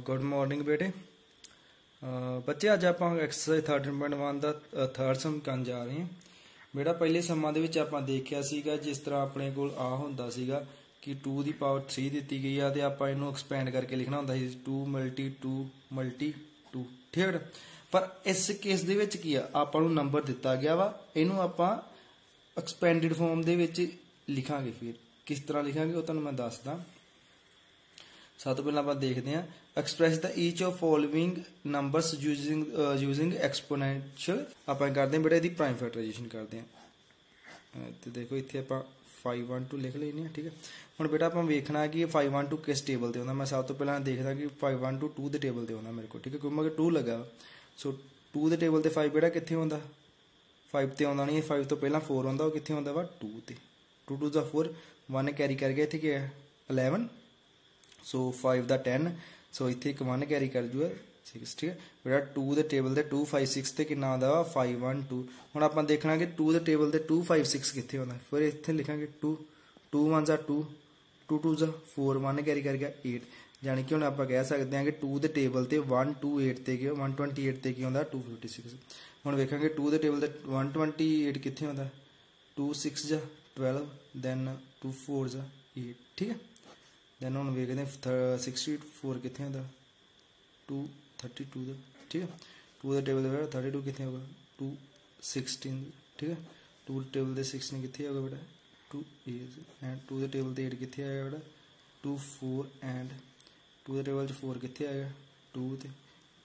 Good morning बेटे। बच्चे अज आप एक्सरसाइज 13.1 का थर्ड सम करन जा रहे हैं। बेटा पहले समां दे विच आपां देखिया सीगा जिस तरह अपने कोल आ हुंदा सीगा कि 2 दी पावर 3 दी गई है तो आपां इहनूं एक्सपैंड करके लिखना हुंदा सी 2 मल्टी 2 मल्टी 2, ठीक है। पर इस केस दे विच की आपां नूं नंबर दिता गया वा, इहनूं आपां एक्सपैंडिड फॉर्म दे विच लिखांगे। फिर किस तरह लिखांगे वो तुहानूं मैं दसदा। सब तो पहले आप देखते हैं express the each of following numbers using exponential. आप करते हैं बेटा यदि प्राइम फैक्टराइजेशन करते हैं तो देखो इतने आप 512 लिख लेने, ठीक है। हम बेटा आप वेखना कि 512 किस टेबल से आता। मैं सब तो पहले देखदा कि 512 2 के टेबल से आता मेरे को, ठीक है, क्योंकि मगर 2 लगा। सो 2 के टेबल से 5 बेटा कितने आता 5 तो आता नहीं, 5 तो पहला 4 आता, वो कितने आता वा 2 ते 2 2 जा 4 1 कैरी कर गया, इतने क्या है 11। सो 5 का 10, सो इतने एक 1 कैरी कर जूगा 6, ठीक है। बेटा 2 के टेबल से 2 5 6 से कि आता 5 1 2। हम आप देखना कि 2 के टेबल से 2 5 6 कितने आता, फिर इतने लिखा 2 2 1 जा 2 2 2 जा 4 1 कैरी कर गया 8। यानी कि हम आप कह सकते हैं कि 2 के टेबल से 128 से 128 से की आता 256। हम वेखा 2 के टेबल से 128 कितने आता 2 6 जा 12, दैन 2 4 जा 8, ठीक है। दैन हम वेखते हैं 64 कितने आता 2 32 का, ठीक है। 2 के टेबल से 32 कितने होगा 2 16, ठीक है। 2 के टेबल से 16 कितने होगा बेटा 2 8 एंड 2 के टेबल से 8 कितने आएगा बेटा 2 4 एंड 2 के टेबल से 4 कितने आएगा 2 ते।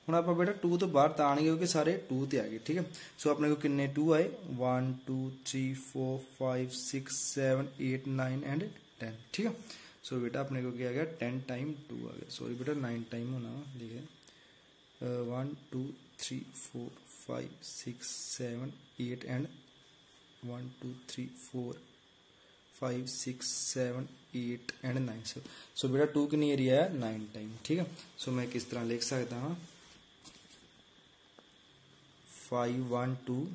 हम आप बेटा 2 तो बाहर ताने क्योंकि सारे 2 ते आ गए, ठीक है। सो अपने को किन्ने 2 आए 1 2 3 4 5 6 7 8 9 एंड 10, ठीक है। सो बेटा अपने को क्या आ गया 10 टाइम 2 आ गया, सॉरी बेटा 9 टाइम होना लिखे 1 2 3 4 5 6 7 8 एंड 1 2 3 4 5 6 7 8 एंड 9। सो बेटा 2 कितनी एरिया है 9 टाइम, ठीक है। सो मैं किस तरह लिख सकता हाँ 512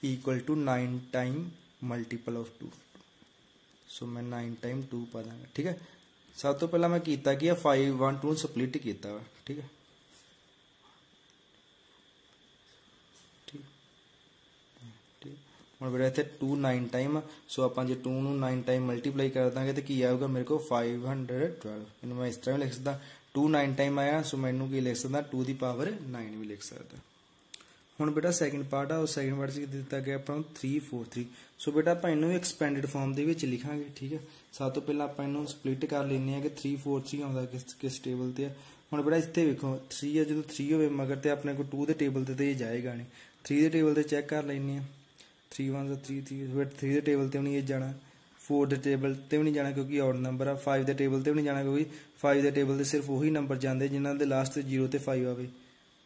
equal to 9 time multiple of 2। So मैं 9 टाइम 2 पा दांगा, ठीक है। सब तो पहला मैं किया कि 512 स्प्लिट किया, ठीक है, ठीक ठीक। हम बेटा इतने 2 9 टाइम, सो आप जो 2 ਨੂੰ 9 टाइम मल्टीप्लाई कर देंगे तो की आएगा मेरे को 512। इन्हें मैं इस तरह भी लिख सकता 2 9 टाइम आया, सो मैं इनू की लिख सकता 2 की पावर 9 भी लिख सकता। ਹੁਣ बेटा सैकेंड पार्ट आ सैकेंड पार्ट से दिता गया ਆਪਾਂ 343। सो बेटा ਆਪਾਂ ਇਹਨੂੰ ਐਕਸਪੈਂਡਡ ਫਾਰਮ ਦੇ ਵਿੱਚ ਲਿਖਾਂਗੇ, ਠੀਕ ਹੈ। ਸਭ ਤੋਂ ਪਹਿਲਾਂ ਆਪਾਂ ਇਹਨੂੰ ਸਪਲਿਟ ਕਰ ਲੈਂਦੇ ਆ ਕਿ 343 ਆਉਂਦਾ ਕਿਸ ਟੇਬਲ ਤੇ ਆ। ਹੁਣ बेटा ਇੱਥੇ ਵੇਖੋ 3 ਆ, ਜਦੋਂ 3 ਹੋਵੇ ਮਗਰ ਤੇ ਆਪਣੇ ਕੋਲ 2 ਦੇ ਟੇਬਲ ਤੇ ਇਹ ਜਾਏਗਾ नहीं। 3 ਦੇ ਟੇਬਲ ਤੇ ਚੈੱਕ ਕਰ ਲੈਂਦੇ ਆ 3 1 3 3, ਬਟ 3 ਦੇ ਟੇਬਲ ਤੇ ਵੀ ਨਹੀਂ ਇਹ ਜਾਣਾ, 4 ਦੇ ਟੇਬਲ ਤੇ ਵੀ ਨਹੀਂ ਜਾਣਾ ਕਿਉਂਕਿ ਔਡ ਨੰਬਰ ਆ, 5 ਦੇ ਟੇਬਲ ਤੇ ਵੀ ਨਹੀਂ ਜਾਣਾ ਕਿਉਂਕਿ 5 ਦੇ ਟੇਬਲ ਤੇ ਸਿਰਫ ਉਹੀ ਨੰਬਰ ਜਾਂਦੇ ਜਿਨ੍ਹਾਂ ਦੇ ਲਾਸਟ ਤੇ 0 ਤੇ 5 ਆਵੇ।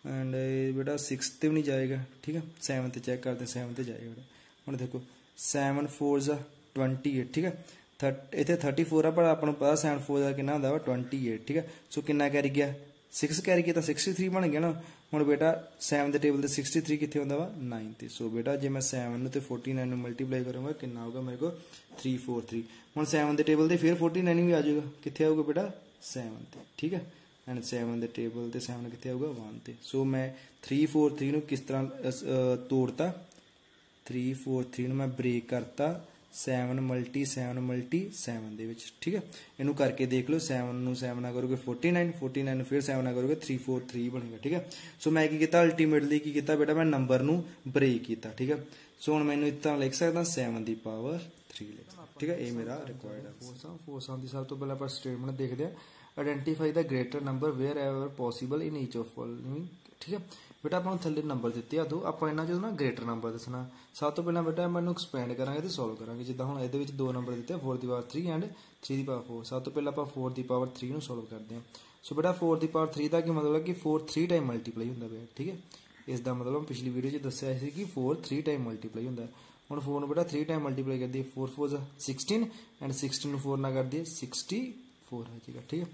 एंड बेटा 6 ਤੇ भी नहीं जाएगा, ठीक है। 7 ਤੇ चेक करते 7 ਤੇ जाएगा बेटा। हम देखो 7 4 जा 28, ठीक है। इतने 34 आ पर आपको पता 7 4 का कितना होता है 28, ठीक है। सो कितना कैरी गया 6 कैरी किया 63 बन गया ना। हम बेटा 7 के टेबल से 63 कितने होता वा 9 ते। सो बेटा जो मैं 7 तो 49 मल्टीप्लाई करूँगा कितना होगा मेरे को 343। हम 7 के टेबल से फिर 49 भी आ जाएगा, कितने आऊगा बेटा 7 ते, ठीक है। एंड 7 के टेबल से 7 कितने आऊगा 1 ते। सो मैं 343 ਨੂੰ किस तरह तोड़ता 343 ਨੂੰ मैं ब्रेक करता 7 मल्टी 7 मल्टी 7 ਦੇ ਵਿੱਚ, ठीक है। ਇਹਨੂੰ ਕਰਕੇ ਦੇਖ ਲਓ 7 ਨੂੰ 7 ਨਾਲ ਕਰੋਗੇ 49 49 ਨੂੰ ਫਿਰ 7 ਨਾਲ ਕਰੋਗੇ 343 ਬਣੇਗਾ, ठीक है। ਸੋ ਮੈਂ ਕੀ ਕੀਤਾ ਅਲਟੀਮੇਟਲੀ ਕੀ ਕੀਤਾ ਬੇਟਾ ਮੈਂ ਨੰਬਰ ਨੂੰ ਬ੍ਰੇਕ ਕੀਤਾ, ठीक है। ਸੋ ਹੁਣ ਮੈਨੂੰ ਇਤਾਂ ਲਿਖ ਸਕਦਾ 7 ਦੀ ਪਾਵਰ 3 ਲਿਖ, ठीक है। ਇਹ ਮੇਰਾ ਰਿਕੁਆਇਰਡ ਹੈ। ਫੋਰਸਾਂ ਦੀ ਸਭ ਤੋਂ ਪਹਿਲਾਂ ਆਪਾਂ ਸਟੇਟਮੈਂਟ ਦੇਖਦੇ ਹਾਂ identify the greater number wherever possible in each of following, ठीक है। बेटा ਆਪਾਂ ਨੂੰ ਥੱਲੇ ਨੰਬਰ ਦਿੱਤੇ ਆ ਦੋ, ਆਪਾਂ ਇਹਨਾਂ ਚੋਂ ਨਾ ਗ੍ਰੇਟਰ ਨੰਬਰ ਦੱਸਣਾ। ਸਭ ਤੋਂ ਪਹਿਲਾਂ ਬੇਟਾ ਆਪਾਂ ਇਹਨੂੰ ਐਕਸਪੈਂਡ ਕਰਾਂਗੇ ਤੇ ਸੋਲਵ ਕਰਾਂਗੇ। ਜਿੱਦਾਂ ਹੁਣ ਇਹਦੇ ਵਿੱਚ ਦੋ ਨੰਬਰ ਦਿੱਤੇ 4 ਦੀ ਪਾਵਰ 3 ਐਂਡ 3 ਦੀ ਪਾਵਰ 4। ਸਭ ਤੋਂ ਪਹਿਲਾਂ ਆਪਾਂ 4 ਦੀ ਪਾਵਰ 3 ਨੂੰ ਸੋਲਵ ਕਰਦੇ ਹਾਂ। ਸੋ ਬੇਟਾ 4 ਦੀ ਪਾਵਰ 3 ਦਾ ਕੀ ਮਤਲਬ ਹੈ ਕਿ 4 3 ਟਾਈਮ ਮਲਟੀਪਲਾਈ ਹੁੰਦਾ ਪਿਆ, ਠੀਕ ਹੈ। ਇਸ ਦਾ ਮਤਲਬ ਪਿਛਲੀ ਵੀਡੀਓ 'ਚ ਦੱਸਿਆ ਸੀ ਕਿ 4 3 ਟਾਈਮ ਮਲਟੀਪਲਾਈ ਹੁੰਦਾ। ਹੁਣ 4 ਨੂੰ ਬੇਟਾ 3 ਟਾਈਮ ਮਲਟੀਪਲਾਈ ਕਰ ਦਈਏ 4 4 16 ਐਂਡ 16 ਨੂੰ 4 ਨਾਲ ਕਰ ਦਈਏ 64 ਆ ਜਾਏਗਾ, ठीक है।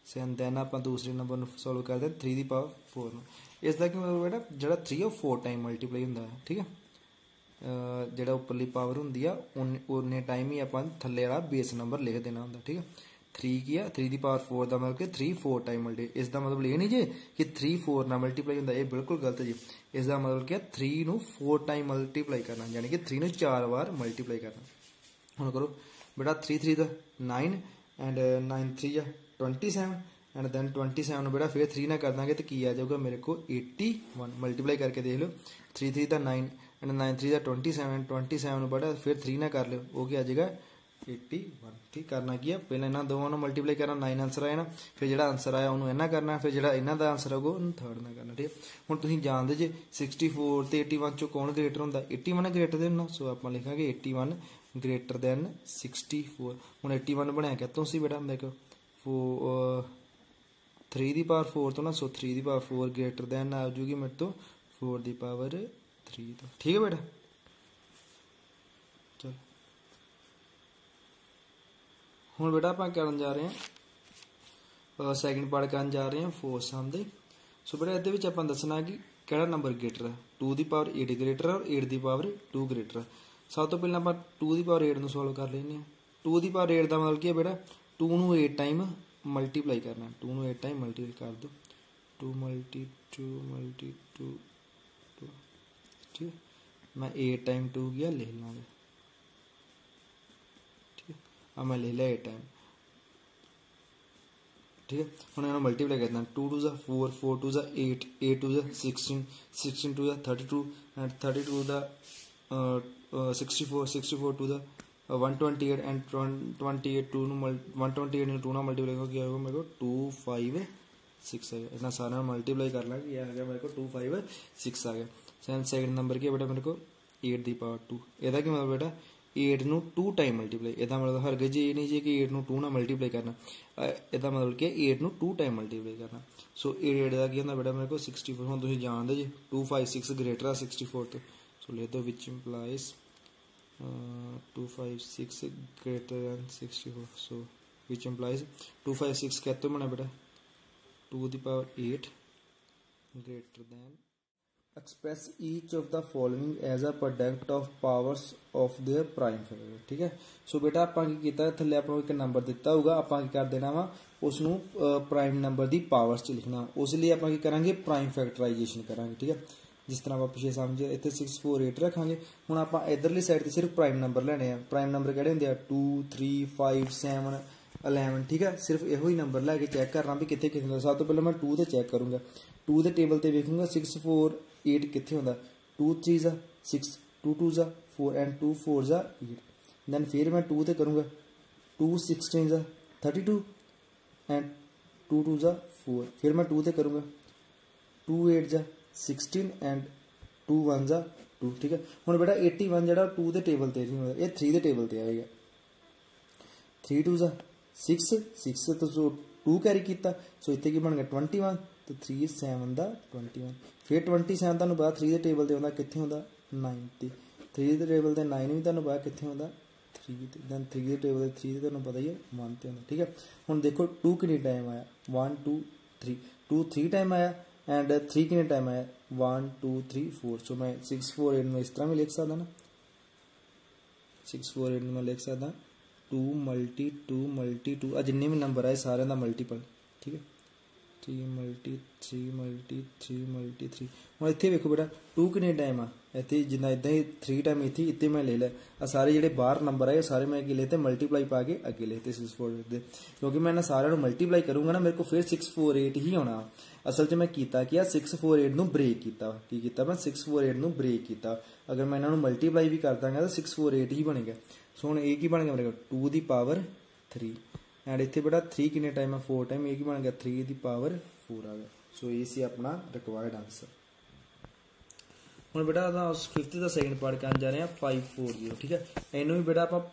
ਸੈਨ ਦੈਨ ਆਪਾਂ ਦੂਸਰੇ ਨੰਬਰ ਨੂੰ ਸੋਲਵ ਕਰਦੇ ਹਾਂ 3 ਦੀ ਪਾਵਰ 4 ਨੂੰ। ਇਸ ਦਾ ਕੀ ਮਤਲਬ ਬੇਟਾ ਜਿਹੜਾ 3 ਉਹ 4 ਟਾਈਮ ਮਲਟੀਪਲਾਈ ਹੁੰਦਾ ਹੈ, ਠੀਕ ਹੈ। ਜਿਹੜਾ ਉੱਪਰਲੀ ਪਾਵਰ ਹੁੰਦੀ ਆ ਉਹਨੇ ਟਾਈਮ ਹੀ ਆਪਾਂ ਥੱਲੇ ਵਾਲਾ ਬੇਸ ਨੰਬਰ ਲਿਖ ਦੇਣਾ ਹੁੰਦਾ, ਠੀਕ ਹੈ। 3 की है 3 दी पावर 4 का मतलब कि 3 4 टाइम मल्टी, इसका मतलब ये नहीं जी कि 3 4 ना मल्टीप्लाई होंगे, ये बिल्कुल गलत है जी। इसका मतलब क्या 3 नू 4 टाइम मल्टीप्लाई करना, यानी कि 3 नू 4 बार मल्टीप्लाई करना। हम करो बेटा 3 3 दा 9 एंड 9 3 जा 27 एंड देन 27 बेटा फिर 3 ना कर देंगे तो की आ जाएगा मेरे को 81। मल्टीप्लाई करके देख लो 3 3 दा 9 एंड 9 3 दा 27 बेटा फिर 3 ना कर लो वो क्या आ जाएगा 81। ठीक करना की है पहले इन्होंने दोवां नूं मल्टीप्लाई करना 9 आंसर आया ना, फिर जो आंसर आया उन्होंने इन्ना करना, फिर जो इन्हों का आंसर होगा उन्होंने थर्ड ना करना। ठीक है हुण तुसीं जानदे जे 64 ते 81 चों कौन ग्रेटर होंदा, 81 ग्रेटर देन ना, सो आपां लिखांगे 81 ग्रेटर दैन 64। हुण 81 बनया कितों सी बेटा देखो 3 दी पावर 4 तो ना, सो 3 दी पावर 4 ग्रेटर दैन आ जूगी मेरे तो 4 दी पावर 3 तो। ठीक है बेटा चल हुण बेटा आप करन जा रहे हैं सैकेंड पार्ट करन जा रहे हैं 4 सम दे। सो बेटा इहदे विच आपां दसना कि किहड़ा नंबर ग्रेटर है, 2 दी पावर 8 ग्रेटर है और 8 दी पावर 2 ग्रेटर है। सब तो पहले आप 2 दी पावर 8 नूं सॉल्व कर लेंगे। 2 दी पावर 8 का मतलब की है बेटा 2 नूं 8 टाइम मल्टीप्लाई करना, 2 नूं 8 टाइम मल्टीप्लाई कर दो 2 मल्टी 2 2। ठीक मैं 8 टाइम 2 किया लिख लाँगा। ठीक है अब मैं ले लिया 8 टाइम। ठीक है हम इन्होंने मल्टीप्लाई करना 2 2 ज़ा 4 4 2 ज़ा 8 8 2 ज़ा 16 16 2 ज़ा 32 एंड 32 ज़ा 64 64 2 ज़ा 128 एंड 28 2 128 2 ना मल्टीप्लाई हो गया होगा मेरे को 256 आ गया। इतना सारा मल्टीप्लाई कर ला ये आ गया मेरे को 256 आ गया। सेकंड नंबर की बेटा मेरे को 8 दी पावर 2, ਇਹਦਾ ਕੀ मतलब बेटा 8 ਨੂੰ 2 टाइम मल्टीप्लाई, ਇਹਦਾ मतलब हरगे जी ये नहीं जी कि 8 ਨੂੰ 2 ਨਾਲ मल्टीप्लाई करना, ਇਹਦਾ मतलब कि 8 ਨੂੰ 2 टाइम मल्टीप्लाई करना। सो 8 ਦਾ ਕੀ ਹੁੰਦਾ बेटा मेरे को 64 ਹੁਣ ਤੁਸੀਂ ਜਾਣਦੇ ਜੀ 256 ग्रेटर है 64 तो, सो लिख दो which implies 256 greater than 64, so which implies 256 कहते बना बेटा 2 the power 8 greater than. Express each of the following as a product of powers of their prime factor. ठीक है सो बेटा आप थले आप एक नंबर दिता होगा, आप कर देना वा उसनू प्राइम नंबर की पावर्स च लिखना, उस लिए आप करा प्राइम फैक्टराइजेशन करा। ठीक है जिस तरह आप पिछले समझे इतने 6 4 8 रखा, हूँ आप इधरली साइड से सिर्फ प्राइम नंबर लेने हैं। प्राइम नंबर कहड़े होंगे 2 3 5 7 11। ठीक है सिर्फ यो ही नंबर लैके चैक करना भी कितने कितने। सब तो पहले मैं 2 से चैक करूँगा, 2 के टेबल से वेखूंगा 6 4 8 कितने होंगे 2 3 ज़ा 6 2 2 ज़ा 4 एंड 2 4 ज़ा 8। दैन फिर मैं 2 से करूँगा 2 16 ज़ा 32 एंड 2 2 ज़ा 4। फिर मैं 2 से करूँगा 2 8 ज़ा 16 एंड 2 1 ज़ा 2। ठीक है हम बेटा 81 जो 2 के टेबल से नहीं होगा, ये 3 के टेबल से आएगा। 3 2 ज़ा 6 6 तो सो 2 कैरी किया, सो इतने की बन गया 21 तो 3 7 दा 21। फिर 27 तुहानू पता 3 के टेबल से आता कितने होंगे 90, 3 के टेबल से 9 भी तुहानू पता कितने होंगे 3, दैन 3 के टेबल से 3 तो तुहानू पता ही है 1 से होंगे। ठीक है हम देखो 2 कितनी टाइम आया 1 2 3 2 3 टाइम आया एंड 3 कितने टाइम आया 1 2 3 4। सो मैं 6 4 8 में इस तरह भी लिख सकता ना, 6 4 8 में लिख सकता 2 मल्टी 2 मल्टी 2 आ जिन्ने भी नंबर आए सारे का मल्टीपल। ठीक है 3 मल्टी 3 मल्टी 3 मल्टी 3। हम इतने वेखो बेटा 2 कितने टाइम आ इतने जिन्ना इदा ही 3 टाइम इतने मैं ले लिया। आ सारे जो बाहर नंबर आए सारे मैं अगे लेते मल्टीप्लाई पा के अगे लेते 6 4 8 दे, क्योंकि मैं सारे मल्टीप्लाई करूँगा ना मेरे को फिर 6 4 8 ही होना। असल च मैं किया कि 6 4 8 ਨੂੰ ब्रेक किया मैं 6 4 8 ਨੂੰ ब्रेक किया। अगर मैं इन्होंने मल्टीप्लाई भी कर दाँगा तो 6 4 8 ही बनेगा। सो हम एक ही बन गया मेरे को 2 की पावर 3 एंड इतने बेटा 3 कितने टाइम है 4 टाइम, एक ही बन गया 3 की पावर 4 आ गया। सो ये सी अपना रिक्वायर्ड आंसर। हम बेटा उस 5th का सेकंड पार्ट कर जा रहे हैं 540। ठीक है इनू भी बेटा आप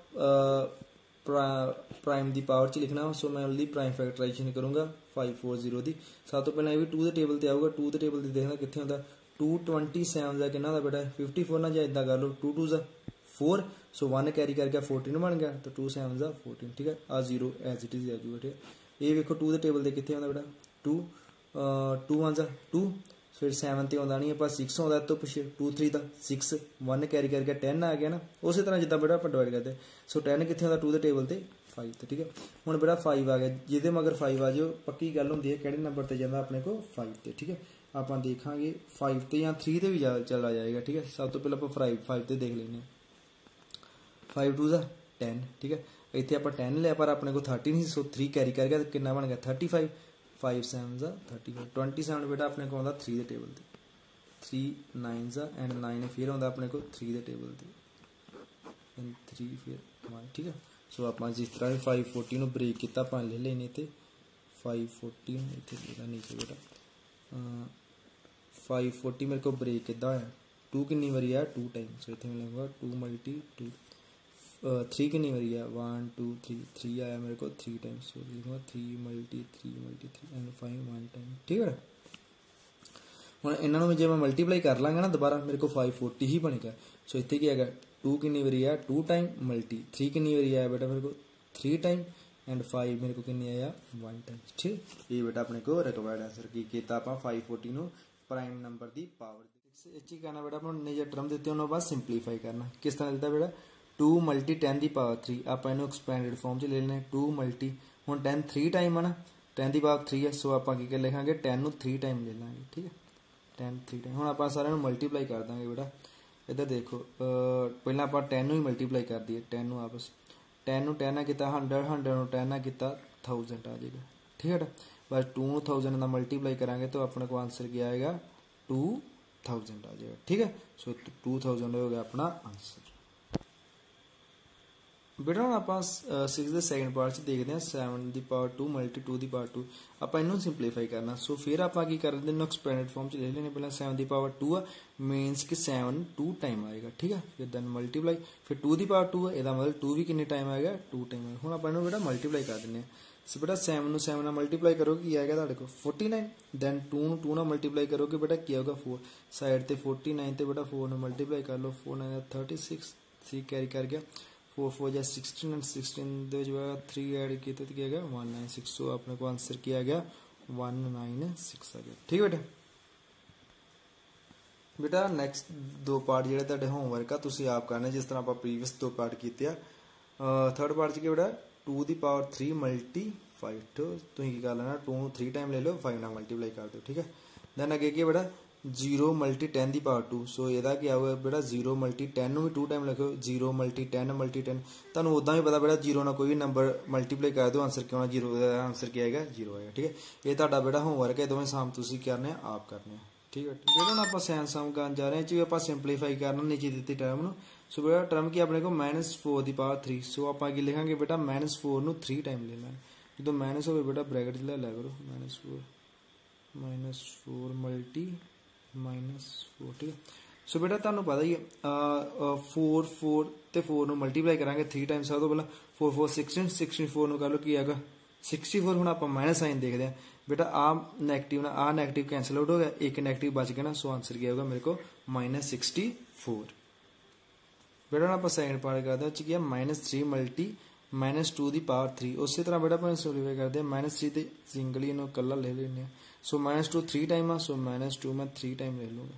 प्राइम की पावर च लिखना। सो मैं उसकी प्राइम फैक्टराइजेशन करूँगा 540 की। सब तो पहले ये भी 2 के टेबल से आऊगा, 2 के टेबल से देखना कितने होंगे 227 का कितना बेटा 54 ना, या इदा कर लो 2 2 ज़ा 4 सो 1 कैरी करके 14 बन गया तो 2 7 ज़ा 14। ठीक है आ 0 एज इट इज़ आ जाऊगा। ठीक है ये देखो 2 के टेबल से कितने होंगे बेटा 2 2 1 ज़ा 2 फिर 7 तो आता नहीं है 6 आता तो पिछले 2 3 का 6 1 कैरी करके 10 आ गया ना। उस तरह जिदा बेटा आप डिवाइड करते सो 10 कितने होता 2 के टेबल से 5 ਤੇ ठीक है। ਹੁਣ बेटा 5 आ गया ਜਿਹਦੇ ਮਗਰ 5 ਆ ਜਾਓ ਪੱਕੀ ਗੱਲ ਹੁੰਦੀ ਹੈ ਕਿਹੜੇ ਨੰਬਰ ਤੇ ਜਾਂਦਾ ਆਪਣੇ ਕੋ 5 ਤੇ ठीक है। ਆਪਾਂ ਦੇਖਾਂਗੇ 5 ਤੇ ਜਾਂ 3 ਤੇ ਵੀ ਚਲਾ ਜਾਏਗਾ ठीक है। ਸਭ ਤੋਂ ਪਹਿਲਾਂ ਆਪਾਂ 5 ਤੇ ਦੇਖ ਲੈਂਦੇ ਹਾਂ 5 2 10 ठीक है। ਇੱਥੇ ਆਪਾਂ 10 ਲਿਆ ਪਰ ਆਪਣੇ ਕੋ 30 ਨਹੀਂ ਸੋ 3 ਕੈਰੀ ਕਰ ਗਿਆ ਤੇ ਕਿੰਨਾ ਬਣ ਗਿਆ 35 5 7 35 27 बेटा अपने को आंदा 3 ਦੇ ਟੇਬਲ ਤੇ 3 9 ਐਂਡ 9 ਫਿਰ ਆਉਂਦਾ ਆਪਣੇ ਕੋ 3 ਦੇ ਟੇਬਲ ਤੇ ਐਂਡ 3 ਫਿਰ 1 ठीक है। ਸੋ ਆਪਾਂ ਜਿਸ ਤਰ੍ਹਾਂ ਵੀ 540 ਨੂੰ ਬ੍ਰੇਕ ਕੀਤਾ ਆਪਾਂ ਲੈ ਲੈਨੇ ਤੇ 540 ਇੱਥੇ ਲਿਖਣਾ ਨੀਚੇ बेटा 540 ਮੇਰੇ ਕੋ ਬ੍ਰੇਕ ਕਿੱਦਾਂ ਹੋਇਆ 2 ਕਿੰਨੀ ਵਾਰੀ ਆ 2 ਟਾਈਮ ਸੋ ਇੱਥੇ ਮੈਂ ਲਿਖੂਗਾ 2 × 2 3 कितनी बारी है 1 2 3 3 आया मेरे को 3 टाइम्स सो लिखूंगा 3 × 3 एंड 5 1 टाइम ठीक है। ਹੁਣ ਇਹਨਾਂ ਨੂੰ ਜੇ ਮੈਂ ਮਲਟੀਪਲਾਈ ਕਰ ਲਾਂਗਾ ਨਾ ਦੁਬਾਰਾ ਮੇਰੇ ਕੋ 540 ਹੀ ਬਣੇਗਾ। ਸੋ ਇੱਥੇ ਕੀ ਹੈਗਾ 2 ਕਿੰਨੀ ਵਾਰੀ ਆ 2 ਟਾਈਮ ਮਲਟੀ 3 ਕਿੰਨੀ ਵਾਰੀ ਆਇਆ बेटा मेरे को 3 टाइम एंड 5 मेरे को कितनी आया 1 टाइम ठीक। ये बेटा अपने को रिक्वायर्ड आंसर की ਕੀਤਾ ਆਪਾਂ 540 ਨੂੰ ਪ੍ਰਾਈਮ ਨੰਬਰ ਦੀ ਪਾਵਰ ਇਹ ਚ ਕਰਨਾ बेटा ਆਪਾਂ ਨੇ ਜੇ ਟਰਮ ਦਿੱਤੇ ਉਹਨਾਂ ਬਾਅਦ ਸਿੰਪਲੀਫਾਈ ਕਰਨਾ ਕਿਸ ਤਰ੍ਹਾਂ ਦਿੱਤਾ बेटा 2 × 10 ਦੀ ਪਾਵਰ 3 ਆਪਾਂ ਇਹਨੂੰ ਐਕਸਪੈਂਡਡ ਫਾਰਮ ਚ ਲੈ ਲੈਣੇ 2 × ਹੁਣ 10 3 ਟਾਈਮ ਆ ਨਾ 10 ਦੀ ਪਾਵਰ 3 ਹੈ ਸੋ ਆਪਾਂ ਕੀ ਕਰ ਲਿਖਾਂਗੇ 10 ਨੂੰ 3 ਟਾਈਮ ਲੈ ਲਾਂਗੇ ठीक है 10 3 ਟਾਈਮ। ਹੁਣ ਆਪਾਂ ਸਾਰਿਆਂ ਨੂੰ ਮਲਟੀਪਲਾਈ ਕਰ ਦਾਂਗੇ बेटा ਇੱਧਰ ਦੇਖੋ ਪਹਿਲਾਂ ਆਪਾਂ 10 ਨੂੰ ਹੀ ਮਲਟੀਪਲਾਈ ਕਰ ਦਈਏ 10 ਨੂੰ ਆਪਸ 10 ਨੂੰ 10 ਨਾਲ ਕੀਤਾ 100 100 ਨੂੰ 10 ਨਾਲ ਕੀਤਾ 1000 ਆ ਜਾਏਗਾ ठीक है। बस 2 ਨੂੰ 1000 ਨਾਲ ਮਲਟੀਪਲਾਈ ਕਰਾਂਗੇ तो अपने को आंसर क्या आएगा 2000 आ जाएगा ठीक है। सो 2000 हो गया अपना आंसर बेटा। हम आप 6 ਦੇ ਸੈਕੰਡ ਪਾਰਟ 'ਚ ਦੇਖਦੇ ਹਾਂ 7 ਦੀ ਪਾਵਰ 2 × 2 ਦੀ ਪਾਵਰ 2 ਆਪਾਂ ਇਹਨੂੰ ਸਿੰਪਲੀਫਾਈ ਕਰਨਾ। ਸੋ ਫਿਰ ਆਪਾਂ ਕੀ ਕਰਦੇ ਨੇ ਐਕਸਪੈਂਡਡ ਫਾਰਮ 'ਚ ਲੈ ਲੈਣੇ ਪਹਿਲਾਂ 7 ਦੀ ਪਾਵਰ 2 ਆ ਮੀਨਸ ਕਿ 7 2 ਟਾਈਮ ਆਏਗਾ ਠੀਕ ਆ ਫਿਰ ਦੈਨ ਮਲਟੀਪਲਾਈ ਫਿਰ 2 ਦੀ ਪਾਵਰ 2 ਹੈ ਇਹਦਾ ਮਤਲਬ 2 ਵੀ ਕਿੰਨੇ ਟਾਈਮ ਆਏਗਾ 2 ਟਾਈਮ ਆਏਗਾ। ਹੁਣ ਆਪਾਂ ਇਹਨੂੰ बेटा ਮਲਟੀਪਲਾਈ ਕਰ ਦਿੰਦੇ ਹਾਂ ਸੋ बेटा 7 ਨੂੰ 7 ਨਾਲ ਮਲਟੀਪਲਾਈ ਕਰੋਗੇ ਕੀ ਆਏਗਾ ਤੁਹਾਡੇ ਕੋਲ 49 ਦੈਨ 2 ਨੂੰ 2 ਨਾਲ ਮਲਟੀਪਲਾਈ ਕਰੋਗੇ बेटा ਕੀ ਆਊਗਾ 4 ਸਾਈਡ ਤੇ 49 ਤੇ बेटा 4 ਨੂੰ ਮਲਟੀਪਲਾਈ ਕਰ ਲਓ 4 9 36 3 ਕੈਰੀ ਕਰ ਗਿਆ 4 4 ਜਾਂ 16 एंड 16 ਦੇ ਵਿੱਚ 3 ਐਡ ਕੀਤਾ ਤੇ ਕੀ ਆ ਗਿਆ 196 ਸੋ ਆਪਣੇ ਕੋ ਆਨਸਰ ਕੀ ਆ ਗਿਆ 196 ਆ ਗਿਆ ਠੀਕ ਹੈ बेटा। बेटा ਨੈਕਸਟ ਦੋ ਪਾਰਟ ਜਿਹੜੇ ਤੁਹਾਡੇ ਹੋਮਵਰਕ ਆ ਤੁਸੀਂ ਆਪ ਕਰਨੇ ਜਿਸ ਤਰ੍ਹਾਂ ਆਪਾਂ ਪ੍ਰੀਵੀਅਸ ਦੋ ਪਾਰਟ ਕੀਤੇ ਆ ਥਰਡ ਪਾਰਟ ਚ ਕੀ बेटा 2 ਦੀ ਪਾਵਰ 3 × 5 ਤੁਸੀਂ ਕੀ ਕਰ ਲੈਣਾ 2 ਨੂੰ 3 ਟਾਈਮ ਲੈ ਲਓ 5 ਨਾਲ ਮਲਟੀਪਲਾਈ ਕਰ ਦਿਓ ਠੀਕ ਹੈ। ਦੈਨ ਅੱਗੇ ਕੀ बेटा 0 × 10 ਦੀ ਪਾਵਰ 2 ਸੋ ਇਹਦਾ ਕੀ ਆਊਗਾ बेटा 0 × 10 ਨੂੰ ਵੀ 2 ਟਾਈਮ ਲਿਖੋ 0 × 10 × 10 ਤੁਹਾਨੂੰ ਉਦਾਂ ਵੀ ਪਤਾ बेटा 0 ਨਾਲ ਕੋਈ ਵੀ ਨੰਬਰ ਮਲਟੀਪਲਾਈ ਕਰ ਦਿਓ ਆਨਸਰ ਕਿਉਂ 0 ਦਾ ਆਨਸਰ ਕੀ ਆਏਗਾ 0 ਆਏਗਾ ਠੀਕ ਹੈ। ਇਹ ਤੁਹਾਡਾ बेटा ਹੋਮਵਰਕ ਹੈ ਦੋਵੇਂ ਸਾਮ ਤੁਸੀਂ ਕਰਨੇ ਆ ਆਪ ਕਰਨੇ ਆ ਠੀਕ ਹੈ। बेटा ਹੁਣ ਆਪਾਂ ਸਾਇੰਸ ਸਮ ਕਰਨ ਜਾ ਰਹੇ ਹਾਂ ਜੀ ਆਪਾਂ ਸਿੰਪਲੀਫਾਈ ਕਰਨਾ ਨੀਚੇ ਦਿੱਤੀ ਟਰਮ ਨੂੰ ਸੋ बेटा ਟਰਮ ਕੀ ਆਪਣੇ ਕੋਲ -4 ਦੀ ਪਾਵਰ 3 ਸੋ ਆਪਾਂ ਕੀ ਲਿਖਾਂਗੇ बेटा -4 ਨੂੰ 3 ਟਾਈਮ ਲੈਣਾ ਜਦੋਂ ਮਾਈਨਸ ਹੋਵੇ बेटा ਬ੍ਰੈਕਟ ਚ ਲੈ ਲਿਆ ਕਰੋ -4 -4 ठीक है। सो बेटा ਤੁਹਾਨੂੰ ਪਤਾ ਹੀ 4 4 ਤੇ 4 ਨੂੰ ਮਲਟੀਪਲਾਈ ਕਰਾਂਗੇ 3 ਟਾਈਮ ਸਭ ਤੋਂ ਪਹਿਲਾਂ 4 4 16 64 ਨੂੰ ਕਰ ਲਓ ਕੀ ਆਏਗਾ 64 ਹੁਣ ਆਪਾਂ ਮਾਈਨਸ ਸਾਈਨ ਦੇਖਦੇ ਹਾਂ बेटा ਆ ਨੈਗੇਟਿਵ ਨਾਲ ਆ ਨੈਗੇਟਿਵ ਕੈਨਸਲ ਆਊਟ ਹੋ ਗਿਆ ਇੱਕ ਨੈਗੇਟਿਵ ਬਚ ਗਿਆ ਨਾ ਸੋ ਆਨਸਰ ਕੀ ਆਊਗਾ ਮੇਰੇ ਕੋ -64 बेटा ਆਪਾਂ ਸੈਕੰਡ ਪਾਰਟ ਕਰਦੇ ਹਾਂ ਚ ਕੀ ਹੈ -3 × -2 ਦੀ ਪਾਵਰ 3 ਉਸੇ ਤਰ੍ਹਾਂ बेटा ਆਪਾਂ ਸਿੰਪਲੀਫਾਈ ਕਰਦੇ ਹਾਂ -3 ਤੇ ਸਿੰਗਲੀ ਨੂੰ ਇਕੱਲਾ ਲੈ ਲੈਂਦੇ ਹਾਂ सो -2 3 टाइम आ सो -2 मैं 3 टाइम ले लूँगा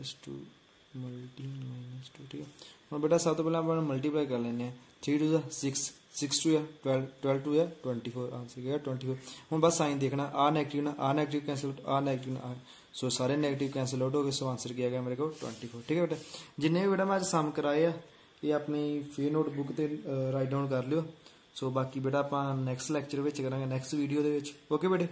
-2 -2 ठीक है। हम बेटा सब तो पहले आप मल्टीप्लाई कर लेने 3 2 6 6 2 है 12 12 2 है 24 आंसर क्या 24। हम बस साइन देखना आ नेगेटिव ना आ नेगेटिव कैंसिल आ नेगेटिव ना आ सो सारे नेगेटिव कैंसिल आउट हो गए सो आंसर किया गया मेरे को 24 ठीक है बेटा। जिन्हें भी बेटा मैं सम कराए ये अपनी फी नोटबुक से राइट डाउन कर लियो सो बाकी बेटा आप नैक्सट लैक्चर में करेंगे नैक्सट वीडियो के ओके बेटे।